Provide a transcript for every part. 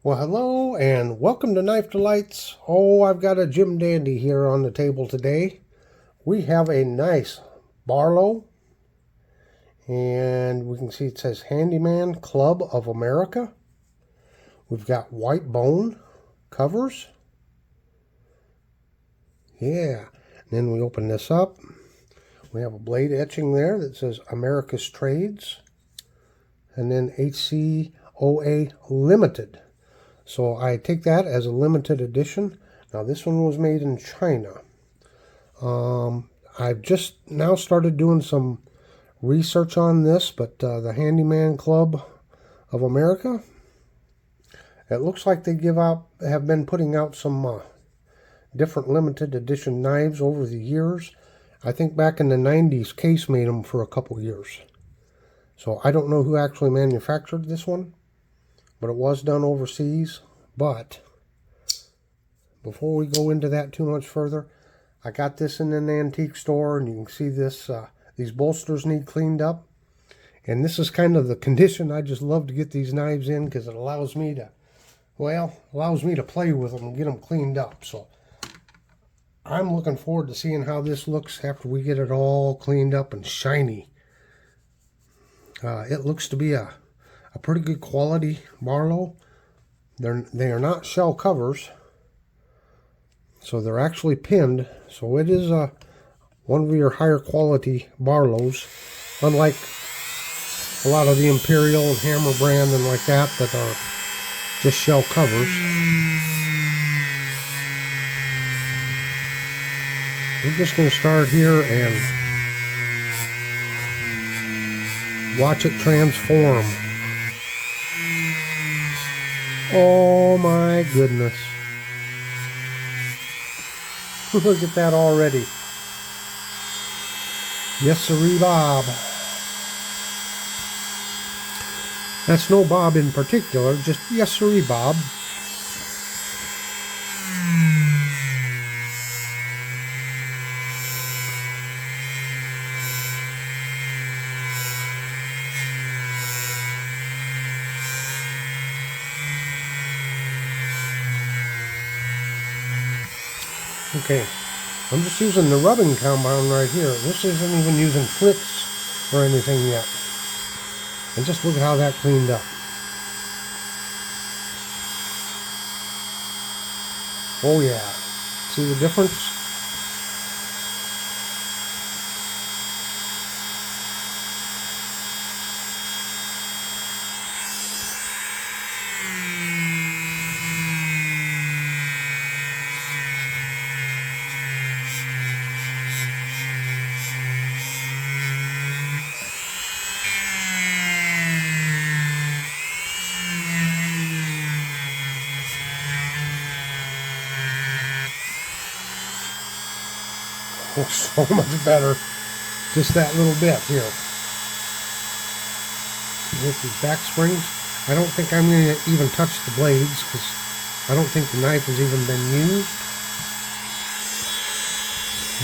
Well, hello and welcome to Knife Delights. Oh, I've got a Jim Dandy here on the table today. We have a nice Barlow, and we can see it says Handyman Club of America. We've got white bone covers. Yeah, and then we open this up. We have a blade etching there that says America's Trades, and then HCOA Limited. So I take that as a limited edition. Now this one was made in China. I've just now started doing some research on this, but the Handyman Club of America, it looks like they have been putting out some different limited edition knives over the years. I think back in the 90s, Case made them for a couple years. So I don't know who actually manufactured this one, but it was done overseas. But before we go into that too much further, I got this in an antique store, and you can see this. These bolsters need cleaned up, and this is kind of the condition I just love to get these knives in, because it allows me to, play with them and get them cleaned up. So I'm looking forward to seeing how this looks after we get it all cleaned up and shiny. It looks to be a pretty good quality Barlow. They are not shell covers, so they're actually pinned. So it is one of your higher quality Barlows, unlike a lot of the Imperial and Hammer brand and like that are just shell covers. We're just going to start here and watch it transform. Oh my goodness. Look at that already. Yes sirree, Bob. That's no Bob in particular, just yes sirree, Bob. Okay, I'm just using the rubbing compound right here. This isn't even using Fritz or anything yet. And just look at how that cleaned up. Oh yeah, see the difference? Oh, so much better. Just that little bit here. With these back springs, I don't think I'm going to even touch the blades, because I don't think the knife has even been used.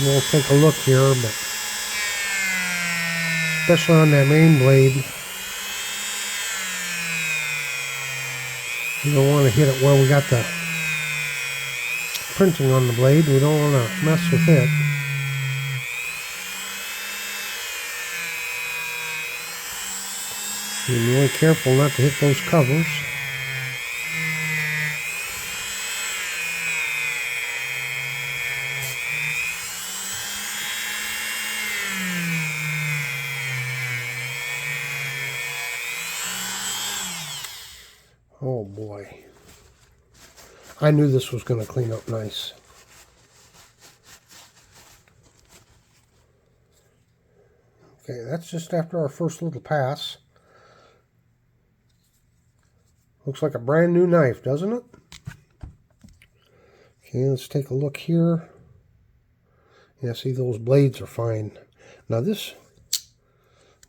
We'll take a look here, but especially on that main blade, you don't want to hit it where we got the printing on the blade. We don't want to mess with it. Be really careful not to hit those covers. Oh boy. I knew this was going to clean up nice. Okay, that's just after our first little pass. Looks like a brand new knife, doesn't it? Okay, let's take a look here. Yeah, see, those blades are fine. Now this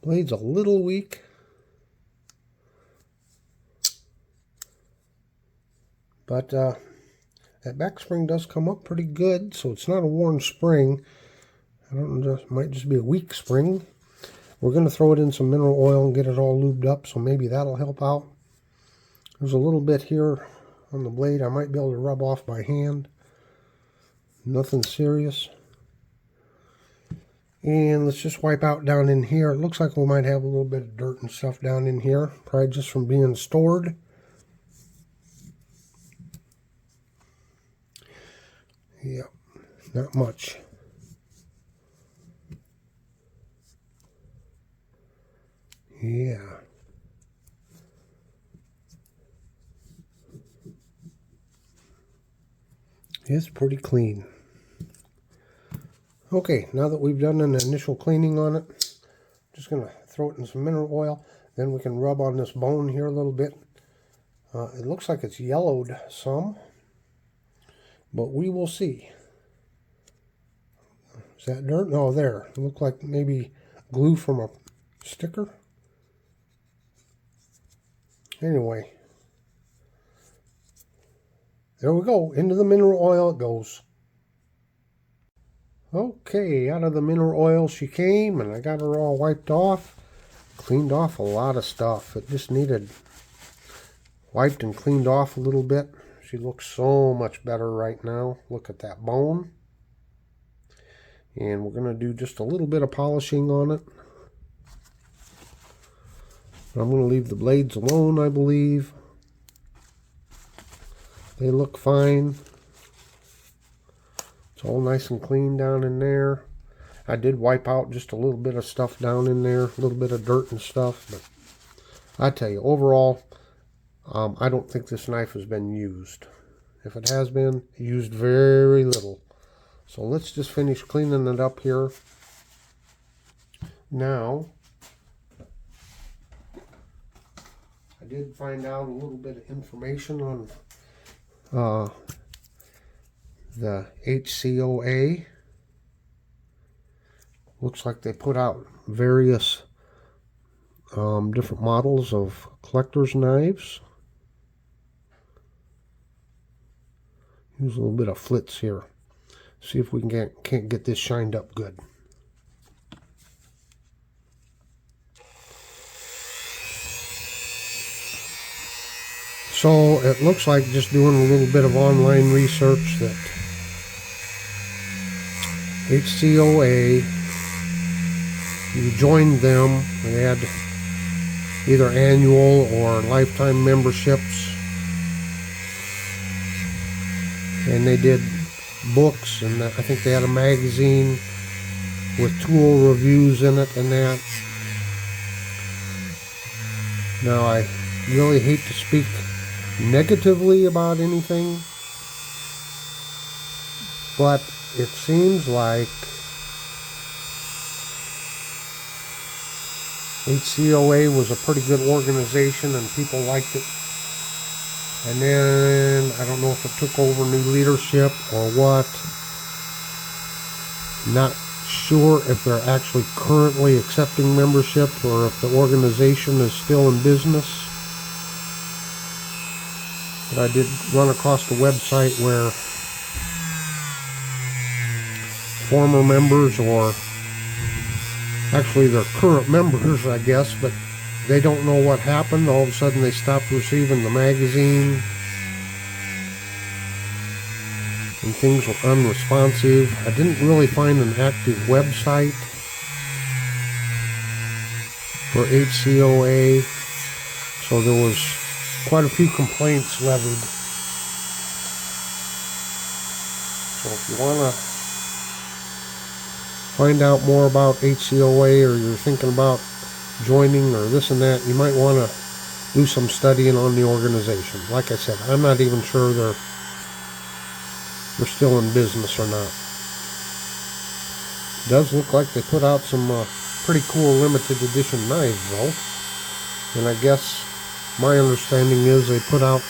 blade's a little weak. But that back spring does come up pretty good, so it's not a worn spring. I don't know, it might just be a weak spring. We're going to throw it in some mineral oil and get it all lubed up, so maybe that'll help out. There's a little bit here on the blade. I might be able to rub off by hand. Nothing serious. And let's just wipe out down in here. It looks like we might have a little bit of dirt and stuff down in here, probably just from being stored. Yep, not much. Yeah. It's pretty clean. Okay, now that we've done an initial cleaning on it, just going to throw it in some mineral oil. Then we can rub on this bone here a little bit. It looks like it's yellowed some, but we will see. Is that dirt? No, there. It looked like maybe glue from a sticker. Anyway, there we go. Into the mineral oil it goes. Okay, out of the mineral oil she came, and I got her all wiped off. Cleaned off a lot of stuff. It just needed wiped and cleaned off a little bit. She looks so much better right now. Look at that bone. And we're going to do just a little bit of polishing on it. I'm going to leave the blades alone, I believe. They look fine. It's all nice and clean down in there. I did wipe out just a little bit of stuff down in there, a little bit of dirt and stuff, but I tell you, overall, I don't think this knife has been used. If it has been, used very little. So let's just finish cleaning it up here. Now, I did find out a little bit of information on the HCOA. Looks like they put out various different models of collector's knives. Use a little bit of flitz here. See if we can't get this shined up good. So it looks like, just doing a little bit of online research, that HCOA, you joined them, they had either annual or lifetime memberships, and they did books, and I think they had a magazine with tool reviews in it and that. Now, I really hate to speak negatively about anything, but it seems like HCOA was a pretty good organization and people liked it. And then, I don't know if it took over new leadership or what. Not sure if they're actually currently accepting membership or if the organization is still in business. But I did run across the website where former members, or actually they're current members, I guess, but they don't know what happened. All of a sudden they stopped receiving the magazine and things were unresponsive. I didn't really find an active website for HCOA, so there was quite a few complaints levied. So if you want to find out more about HCOA, or you're thinking about joining or this and that, you might want to do some studying on the organization. Like I said, I'm not even sure they're still in business or not. It does look like they put out some pretty cool limited edition knives though. And I guess my understanding is they put out,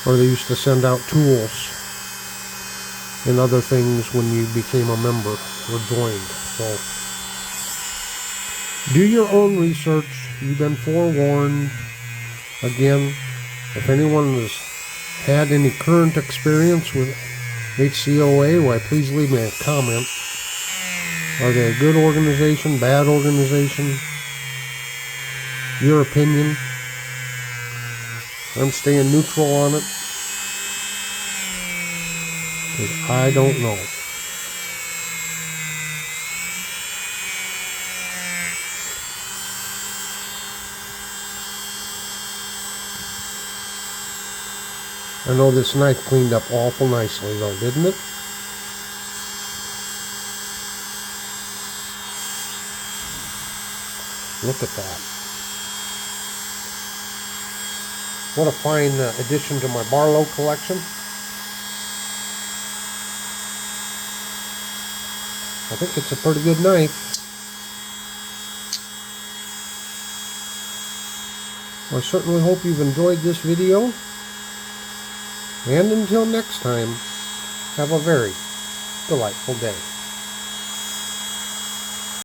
or they used to send out tools and other things when you became a member or joined. So do your own research. You've been forewarned. Again, if anyone has had any current experience with HCOA, why, please leave me a comment. Are they a good organization, bad organization? Your opinion. I'm staying neutral on it. 'Cause I don't know. I know this knife cleaned up awful nicely though, didn't it? Look at that. What a fine addition to my Barlow collection. I think it's a pretty good knife. Well, I certainly hope you've enjoyed this video. And until next time, have a very delightful day.